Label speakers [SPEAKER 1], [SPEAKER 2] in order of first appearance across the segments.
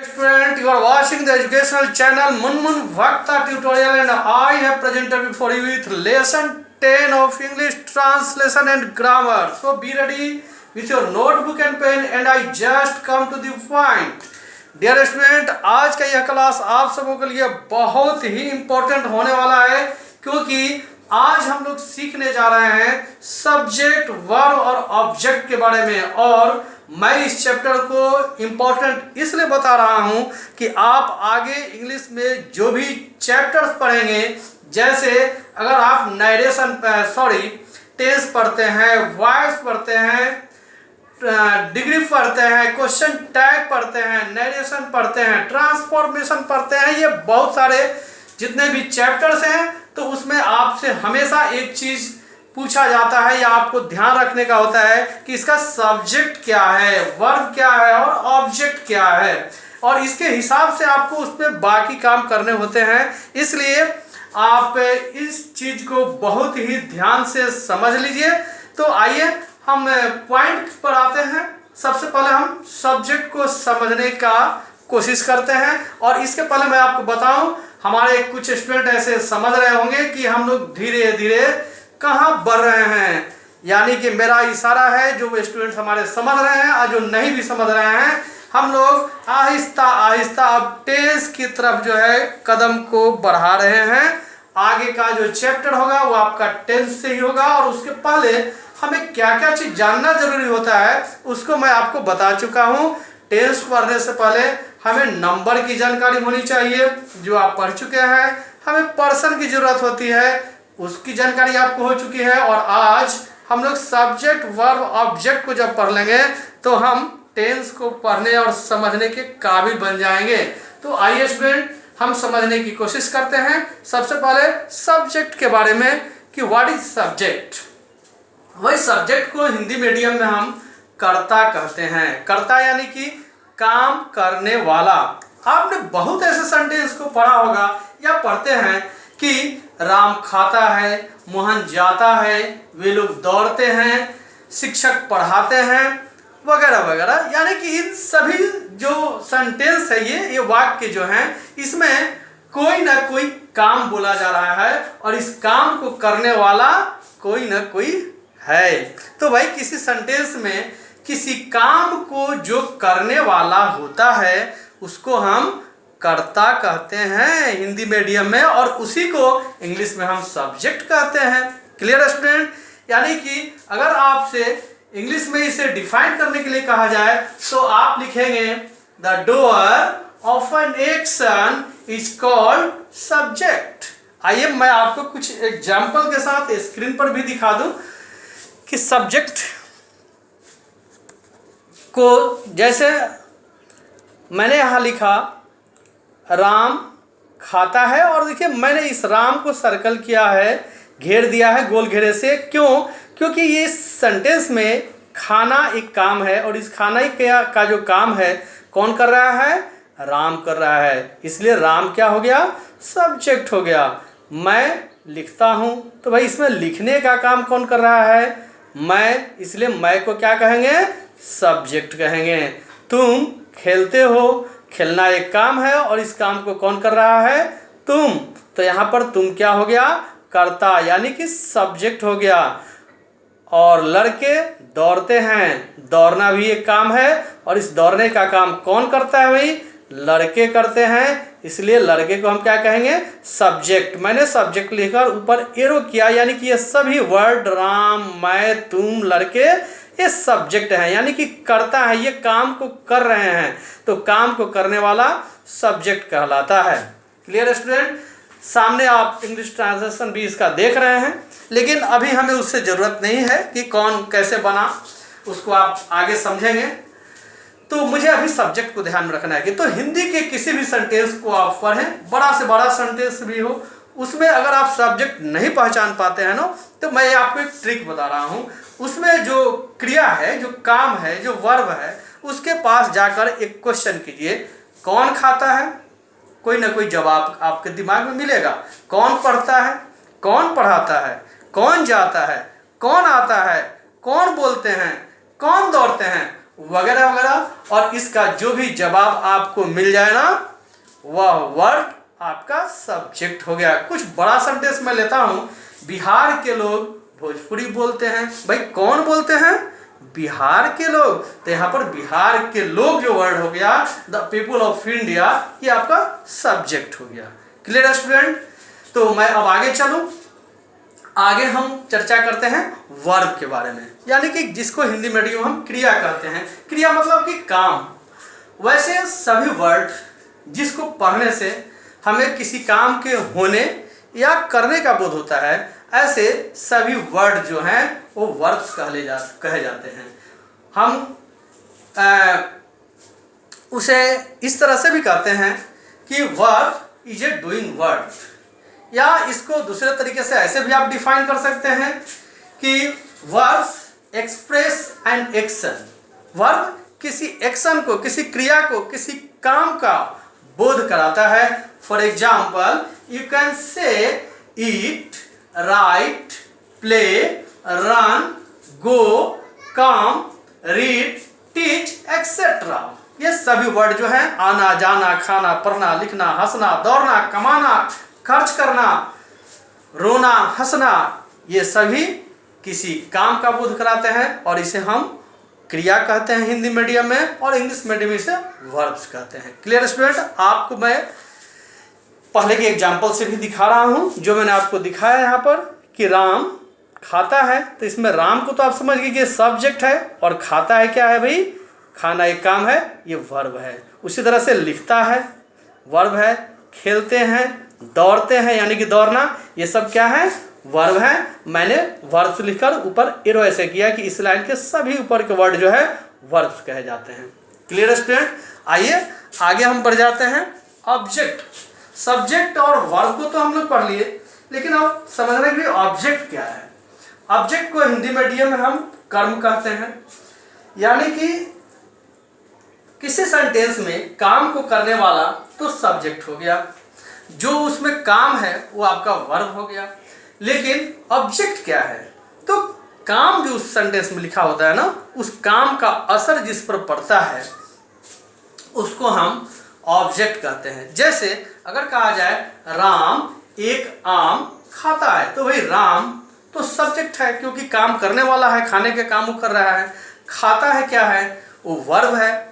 [SPEAKER 1] Student, you are watching the educational channel Munmun Bhakta tutorial and I have presented before you with lesson 10 of English translation and grammar. So be ready with your notebook and pen and I just come to the point. Dear student, आज का यह class आप सबों के लिए बहुत ही important होने वाला है क्योंकि आज हम लोग सीखने जा रहे हैं सब्जेक्ट, वर्ब और ऑब्जेक्ट के बारे में। और मैं इस चैप्टर को इम्पोर्टेंट इसलिए बता रहा हूं कि आप आगे इंग्लिश में जो भी चैप्टर्स पढ़ेंगे, जैसे अगर आप टेंस पढ़ते हैं, वॉइस पढ़ते हैं, डिग्री पढ़ते हैं, क्वेश्चन टैग पढ़ते हैं, नरेशन पढ़ते हैं, ट्रांसफॉर्मेशन पढ़ते हैं, ये बहुत सारे जितने भी चैप्टर्स हैं, तो उसमें आपसे हमेशा एक चीज पूछा जाता है या आपको ध्यान रखने का होता है कि इसका सब्जेक्ट क्या है, वर्ब क्या है और ऑब्जेक्ट क्या है, और इसके हिसाब से आपको उस पर बाकी काम करने होते हैं। इसलिए आप इस चीज को बहुत ही ध्यान से समझ लीजिए। तो आइए हम पॉइंट पर आते हैं। सबसे पहले हम सब्जेक्ट को समझने का कोशिश करते हैं और इसके पहले मैं आपको बताऊं, हमारे कुछ स्टूडेंट ऐसे समझ रहे होंगे कि हम लोग धीरे धीरे कहाँ बढ़ रहे हैं, यानी कि मेरा इशारा है जो स्टूडेंट हमारे समझ रहे हैं और जो नहीं भी समझ रहे हैं, हम लोग आहिस्ता आहिस्ता अब टेंस की तरफ जो है कदम को बढ़ा रहे हैं। आगे का जो चैप्टर होगा वो आपका टेंस से ही होगा और उसके पहले हमें क्या क्या चीज जानना जरूरी होता है उसको मैं आपको बता चुका हूँ। टेंस पढ़ने से पहले हमें नंबर की जानकारी होनी चाहिए जो आप पढ़ चुके हैं, हमें पर्सन की जरूरत होती है उसकी जानकारी आपको हो चुकी है, और आज हम लोग सब्जेक्ट, वर्ब, ऑब्जेक्ट को जब पढ़ लेंगे तो हम टेंस को पढ़ने और समझने के काबिल बन जाएंगे। तो आइए स्टूडेंट हम समझने की कोशिश करते हैं। सबसे पहले सब्जेक्ट के बारे में कि व्हाट इज सब्जेक्ट। वही सब्जेक्ट को हिंदी मीडियम में हम कर्ता कहते हैं। कर्ता यानी कि काम करने वाला। आपने बहुत ऐसे सेंटेंस को पढ़ा होगा या पढ़ते हैं कि राम खाता है, मोहन जाता है, वे लोग दौड़ते हैं, शिक्षक पढ़ाते हैं, वगैरह वगैरह। यानी कि इन सभी जो सेंटेंस है, ये वाक्य जो हैं, इसमें कोई ना कोई काम बोला जा रहा है और इस काम को करने वाला कोई ना कोई है। तो भाई किसी सेंटेंस में किसी काम को जो करने वाला होता है उसको हम कर्ता कहते हैं हिंदी मीडियम में, और उसी को इंग्लिश में हम सब्जेक्ट कहते हैं। Clear student? यानी कि अगर आपसे इंग्लिश में इसे डिफाइन करने के लिए कहा जाए तो आप लिखेंगे the doer of an action is called subject. आइए मैं आपको कुछ एग्जाम्पल के साथ स्क्रीन पर भी दिखा दूं कि सब्जेक्ट को, जैसे मैंने यहाँ लिखा राम खाता है, और देखिए मैंने इस राम को सर्कल किया है, घेर दिया है गोल घेरे से। क्यों? क्योंकि ये सेंटेंस में खाना एक काम है और इस खाना का जो काम है कौन कर रहा है? राम कर रहा है। इसलिए राम क्या हो गया? सब्जेक्ट हो गया। मैं लिखता हूँ तो भाई इसमें लिखने का काम कौन कर रहा है? मैं, इसलिए मैं को क्या कहेंगे? सब्जेक्ट कहेंगे। तुम खेलते हो, खेलना एक काम है और इस काम को कौन कर रहा है? तुम। तो यहाँ पर तुम क्या हो गया? कर्ता, यानी कि सब्जेक्ट हो गया। और लड़के दौड़ते हैं, दौड़ना भी एक काम है और इस दौड़ने का काम कौन करता है? भाई लड़के करते हैं, इसलिए लड़के को हम क्या कहेंगे? सब्जेक्ट। मैंने सब्जेक्ट लिखकर ऊपर एरो किया, यानी कि ये सभी वर्ड राम, मैं, तुम, लड़के, ये सब्जेक्ट है, यानी कि करता है, ये काम को कर रहे हैं, तो काम को करने वाला सब्जेक्ट कहलाता है। Clear student? सामने आप इंग्लिश ट्रांसलेशन भी इसका देख रहे हैं, लेकिन अभी हमें उससे ज़रूरत नहीं है कि कौन कैसे बना, उसको आप आगे समझेंगे। तो मुझे अभी सब्जेक्ट को ध्यान में रखना है कि तो हिंदी के किसी भी सेंटेंस को आप पढ़ें, बड़ा से बड़ा सेंटेंस भी हो, उसमें अगर आप सब्जेक्ट नहीं पहचान पाते हैं ना, तो मैं आपको एक ट्रिक बता रहा हूँ। उसमें जो क्रिया है, जो काम है, जो वर्ब है, उसके पास जाकर एक क्वेश्चन कीजिए, कौन खाता है? कोई ना कोई जवाब आपके दिमाग में मिलेगा। कौन पढ़ता है? कौन पढ़ाता है? कौन जाता है? कौन आता है? कौन बोलते हैं? कौन दौड़ते हैं? वगैरह वगैरह, और इसका जो भी जवाब आपको मिल जाए ना, वह वर्ड आपका सब्जेक्ट हो गया। कुछ बड़ा सेंटेंस मैं लेता हूँ। बिहार के लोग भोजपुरी बोलते हैं। भाई कौन बोलते हैं? बिहार के लोग। तो यहाँ पर बिहार के लोग जो वर्ड हो गया, द पीपुल ऑफ इंडिया, ये आपका सब्जेक्ट हो गया। Clear student? तो मैं अब आगे चलूँ। आगे हम चर्चा करते हैं वर्ब के बारे में, यानी कि जिसको हिंदी मीडियम हम क्रिया कहते हैं। क्रिया मतलब कि काम। वैसे सभी वर्ड जिसको पढ़ने से हमें किसी काम के होने या करने का बोध होता है, ऐसे सभी वर्ड जो हैं वो वर्ब्स कहे जाते हैं। हम उसे इस तरह से भी कहते हैं कि verb is a doing word, या इसको दूसरे तरीके से ऐसे भी आप डिफाइन कर सकते हैं कि verbs express an action. Verb किसी एक्शन को, किसी क्रिया को, किसी काम का बोध कराता है। For example you can say eat, right, play, run, go, come, read, teach etcetera. ये सभी वर्ड जो है आना, जाना, खाना, पढ़ना, लिखना, हंसना, दौड़ना, कमाना, खर्च करना, रोना, हंसना, ये सभी किसी काम का बोध कराते हैं, और इसे हम क्रिया कहते हैं हिंदी मीडियम में, और इंग्लिश मीडियम में इसे वर्ब्स कहते हैं। Clear student? आपको मैं पहले के एग्जाम्पल से भी दिखा रहा हूँ, जो मैंने आपको दिखाया यहाँ पर कि राम खाता है, तो इसमें राम को तो आप समझ गए कि सब्जेक्ट है, और खाता है क्या है भाई? खाना एक काम है, ये वर्ब है। उसी तरह से लिखता है, वर्ब है। खेलते हैं, दौड़ते हैं यानी कि दौड़ना, ये सब क्या है? वर्ब है। मैंने वर्ब्स लिखकर ऊपर एरो ऐसे किया कि इस लाइन के सभी ऊपर के वर्ड जो है वर्ब्स कहे जाते हैं। Clear student? आइए आगे हम बढ़ जाते हैं। ऑब्जेक्ट, सब्जेक्ट और वर्ब को तो हम लोग पढ़ लिए, लेकिन अब समझने के लिए ऑब्जेक्ट क्या है। ऑब्जेक्ट को हिंदी मीडियम में हम कर्म कहते हैं, यानी कि किसी सेंटेंस में काम को करने वाला तो सब्जेक्ट हो गया, जो उसमें काम है वो आपका वर्ब हो गया। लेकिन ऑब्जेक्ट क्या है? तो काम जो उस सेंटेंस में लिखा होता है ना, उस काम का असर जिस पर पड़ता है उसको हम ऑब्जेक्ट कहते हैं। जैसे अगर कहा जाए राम एक आम खाता है, तो भाई राम तो सब्जेक्ट है, क्योंकि काम करने वाला है, खाने के काम वो कर रहा है। खाता है क्या है? वो वर्ब है।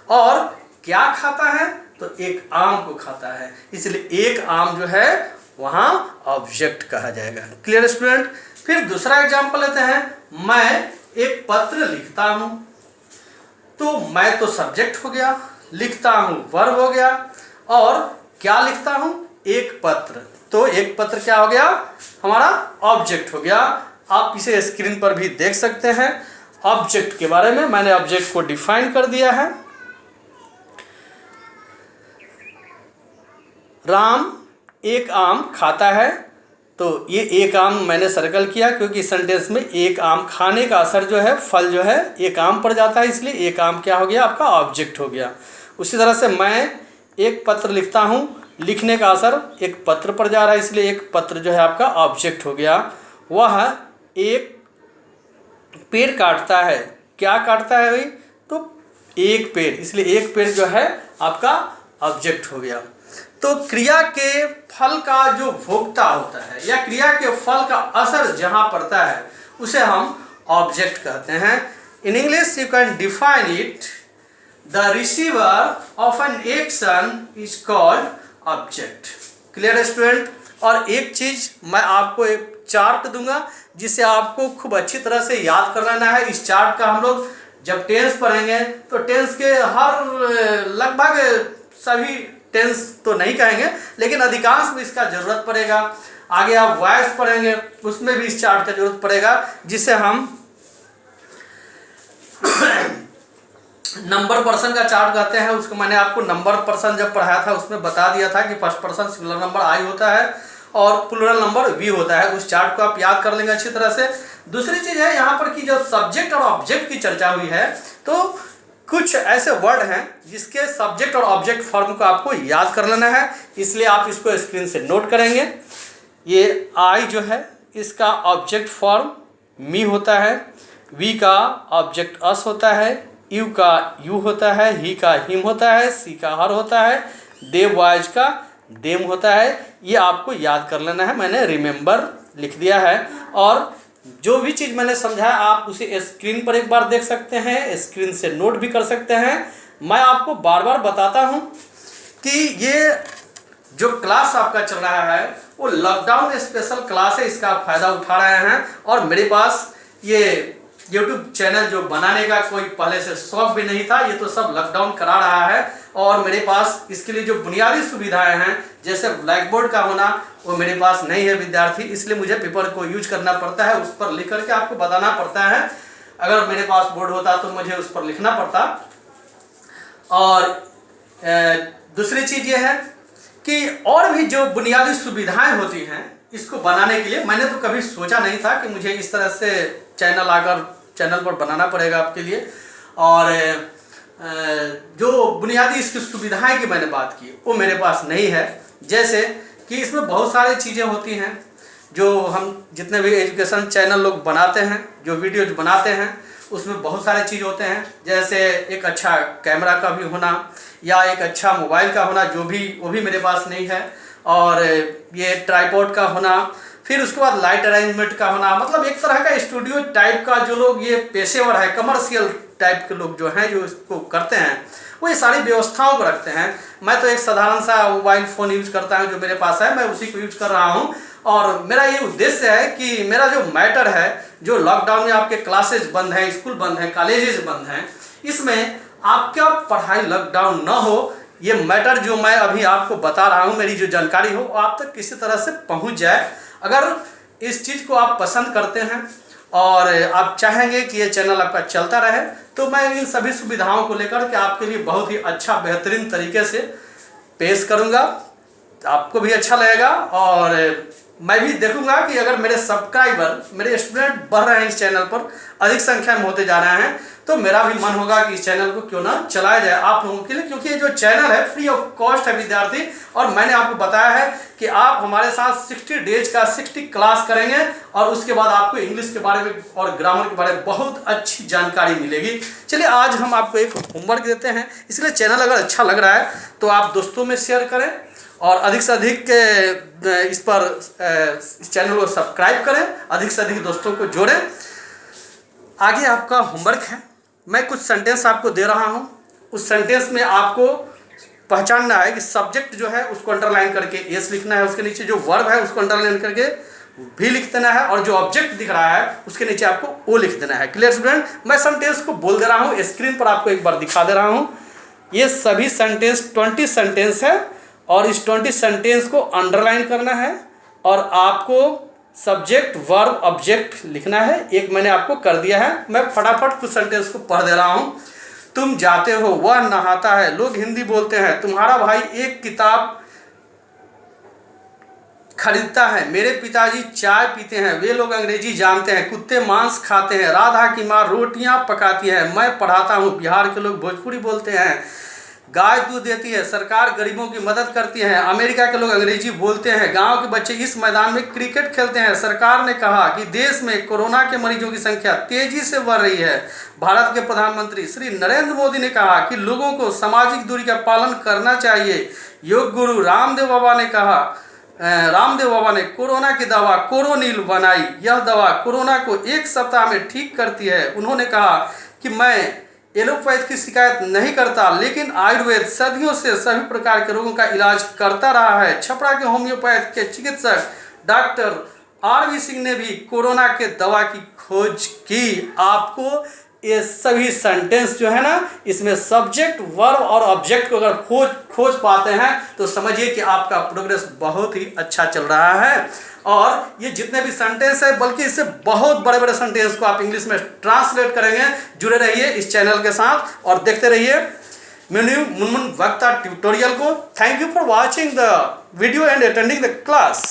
[SPEAKER 1] और क्या खाता है? तो एक आम को खाता है, इसलिए एक आम जो है वहाँ ऑब्जेक्ट कहा जाएगा। Clear student? फिर दूसरा एग्जाम्पल लेते हैं। मैं एक पत्र लिखता हूँ, तो मैं तो सब्जेक्ट हो गया, लिखता हूँ वर्ब हो गया, और क्या लिखता हूँ? एक पत्र, तो एक पत्र क्या हो गया? हमारा ऑब्जेक्ट हो गया। आप इसे स्क्रीन पर भी देख सकते हैं। ऑब्जेक्ट के बारे में मैंने ऑब्जेक्ट को डिफाइन कर दिया है। राम एक आम खाता है, तो ये एक आम मैंने सर्कल किया, क्योंकि सेंटेंस में एक आम खाने का असर जो है, फल जो है एक आम पर जाता है, इसलिए एक आम क्या हो गया? आपका ऑब्जेक्ट हो गया। उसी तरह से मैं एक पत्र लिखता हूँ, लिखने का असर एक पत्र पर जा रहा है, इसलिए एक पत्र जो है आपका ऑब्जेक्ट हो गया। वह एक पेड़ काटता है, क्या काटता है भाई? तो एक पेड़, इसलिए एक पेड़ जो है आपका ऑब्जेक्ट हो गया। तो क्रिया के फल का जो भोक्ता होता है, या क्रिया के फल का असर जहाँ पड़ता है, उसे हम ऑब्जेक्ट कहते हैं। In English you can define it, the receiver of an action is called object. Clear student? और एक चीज मैं आपको एक चार्ट दूंगा, जिसे आपको खूब अच्छी तरह से याद कर लेना है। इस चार्ट का हम लोग जब टेंस पढ़ेंगे, तो टेंस के हर लगभग सभी टेंस तो नहीं कहेंगे, लेकिन अधिकांश में इसका जरूरत पड़ेगा। आगे आप वॉइस पढ़ेंगे, उसमें भी इस चार्ट का जरूरत पड़ेगा, जिसे हम नंबर पर्सन का चार्ट कहते हैं। उसको मैंने आपको नंबर पर्सन जब पढ़ाया था उसमें बता दिया था कि फर्स्ट पर्सन सिंगुलर नंबर आई होता है और प्लूरल नंबर वी होता है। उस चार्ट को आप याद कर लेंगे अच्छी तरह से। दूसरी चीज है यहाँ पर कि जब सब्जेक्ट और ऑब्जेक्ट की चर्चा हुई है, तो कुछ ऐसे वर्ड हैं जिसके सब्जेक्ट और ऑब्जेक्ट फॉर्म को आपको याद कर लेना है, इसलिए आप इसको स्क्रीन से नोट करेंगे। ये आई जो है इसका ऑब्जेक्ट फॉर्म मी होता है, वी का ऑब्जेक्ट अस होता है, यू का यू होता है, ही का हिम होता है, सी का हर होता है, दे बॉयज का देम होता है। ये आपको याद कर लेना है, मैंने रिमेंबर लिख दिया है। और जो भी चीज़ मैंने समझाया आप उसे स्क्रीन पर एक बार देख सकते हैं, स्क्रीन से नोट भी कर सकते हैं। मैं आपको बार बार बताता हूँ कि ये जो क्लास आपका चल रहा है वो लॉकडाउन स्पेशल क्लास है, इसका आप फायदा उठा रहे हैं। और मेरे पास ये YouTube चैनल जो बनाने का कोई पहले से शौक भी नहीं था, ये तो सब लॉकडाउन करा रहा है। और मेरे पास इसके लिए जो बुनियादी सुविधाएं हैं जैसे ब्लैक बोर्ड का होना वो मेरे पास नहीं है विद्यार्थी, इसलिए मुझे पेपर को यूज करना पड़ता है, उस पर लिख करके आपको बताना पड़ता है। अगर मेरे पास बोर्ड होता तो मुझे उस पर लिखना पड़ता। और दूसरी चीज़ ये है कि और भी जो बुनियादी सुविधाएं होती हैं इसको बनाने के लिए मैंने तो कभी सोचा नहीं था कि मुझे इस तरह से चैनल पर बनाना पड़ेगा आपके लिए। और जो बुनियादी इसकी सुविधाएं की मैंने बात की वो मेरे पास नहीं है। जैसे कि इसमें बहुत सारी चीज़ें होती हैं जो हम जितने भी एजुकेशन चैनल लोग बनाते हैं, जो वीडियोज बनाते हैं, उसमें बहुत सारे चीज़ होते हैं। जैसे एक अच्छा कैमरा का भी होना या एक अच्छा मोबाइल का होना, वो भी मेरे पास नहीं है। और ये ट्राइपॉड का होना, फिर उसके बाद लाइट अरेंजमेंट का होना, मतलब एक तरह का स्टूडियो टाइप का जो लोग ये पेशेवर है, कमर्शियल टाइप के लोग जो हैं जो इसको करते हैं वो ये सारी व्यवस्थाओं को रखते हैं। मैं तो एक साधारण सा मोबाइल फ़ोन यूज करता हूं जो मेरे पास है, मैं उसी को यूज कर रहा हूं। और मेरा ये उद्देश्य है कि मेरा जो मैटर है, जो लॉकडाउन में आपके क्लासेज बंद हैं, स्कूल बंद हैं, कॉलेजेस बंद हैं, इसमें आपका पढ़ाई लॉकडाउन न हो, ये मैटर जो मैं अभी आपको बता रहा हूँ, मेरी जो जानकारी हो आप तक किसी तरह से पहुँच जाए। अगर इस चीज़ को आप पसंद करते हैं और आप चाहेंगे कि ये चैनल आपका चलता रहे तो मैं इन सभी सुविधाओं को लेकर के आपके लिए बहुत ही अच्छा बेहतरीन तरीके से पेश करूंगा, आपको भी अच्छा लगेगा। और मैं भी देखूंगा कि अगर मेरे सब्सक्राइबर, मेरे स्टूडेंट बढ़ रहे हैं, इस चैनल पर अधिक संख्या में होते जा रहे हैं, तो मेरा भी मन होगा कि इस चैनल को क्यों ना चलाया जाए आप लोगों के लिए, क्योंकि ये जो चैनल है फ्री ऑफ कॉस्ट है विद्यार्थी। और मैंने आपको बताया है कि आप हमारे साथ 60 डेज का 60 क्लास करेंगे और उसके बाद आपको इंग्लिश के बारे में और ग्रामर के बारे में बहुत अच्छी जानकारी मिलेगी। चलिए आज हम आपको एक होमवर्क देते हैं, इसलिए चैनल अगर अच्छा लग रहा है तो आप दोस्तों में शेयर करें और अधिक से अधिक इस चैनल को सब्सक्राइब करें, अधिक से अधिक दोस्तों को जोड़ें। आगे आपका होमवर्क है, मैं कुछ सेंटेंस आपको दे रहा हूं, उस सेंटेंस में आपको पहचानना है कि सब्जेक्ट जो है उसको अंडरलाइन करके एस लिखना है, उसके नीचे जो वर्ब है उसको अंडरलाइन करके भी लिख देना है, और जो ऑब्जेक्ट दिख रहा है उसके नीचे आपको ओ लिख देना है। Clear student? मैं सेंटेंस को बोल दे रहा हूँ, स्क्रीन पर आपको एक बार दिखा दे रहा हूँ। ये सभी सेंटेंस 20 सेंटेंस है और इस 20 सेंटेंस को अंडरलाइन करना है और आपको सब्जेक्ट वर्ब ऑब्जेक्ट लिखना है। एक मैंने आपको कर दिया है, मैं फटाफट कुछ सेंटेंस को पढ़ दे रहा हूँ। तुम जाते हो, वह नहाता है, लोग हिंदी बोलते हैं, तुम्हारा भाई एक किताब खरीदता है, मेरे पिताजी चाय पीते हैं, वे लोग अंग्रेजी जानते हैं, कुत्ते मांस खाते हैं, राधा की माँ रोटियां पकाती है, मैं पढ़ाता हूँ, बिहार के लोग भोजपुरी बोलते हैं, गाय दूध देती है, सरकार गरीबों की मदद करती है, अमेरिका के लोग अंग्रेजी बोलते हैं, गांव के बच्चे इस मैदान में क्रिकेट खेलते हैं, सरकार ने कहा कि देश में कोरोना के मरीजों की संख्या तेजी से बढ़ रही है, भारत के प्रधानमंत्री श्री नरेंद्र मोदी ने कहा कि लोगों को सामाजिक दूरी का पालन करना चाहिए, योग गुरु रामदेव बाबा ने कोरोना की दवा कोरोनिल बनाई, यह दवा कोरोना को 1 सप्ताह में ठीक करती है। उन्होंने कहा कि मैं एलोपैथ की शिकायत नहीं करता, लेकिन आयुर्वेद सदियों से सभी प्रकार के रोगों का इलाज करता रहा है। छपरा के होम्योपैथ के चिकित्सक डॉक्टर RV सिंह ने भी कोरोना के दवा की खोज की। आपको ये सभी सेंटेंस जो है ना, इसमें सब्जेक्ट वर्ब और ऑब्जेक्ट को अगर खोज पाते हैं तो समझिए कि आपका प्रोग्रेस बहुत ही अच्छा चल रहा है। और ये जितने भी सेंटेंस है, बल्कि इससे बहुत बड़े बड़े सेंटेंस को आप इंग्लिश में ट्रांसलेट करेंगे। जुड़े रहिए इस चैनल के साथ और देखते रहिए मुनमुन वक्ता ट्यूटोरियल को। Thank you for watching the video and attending the class.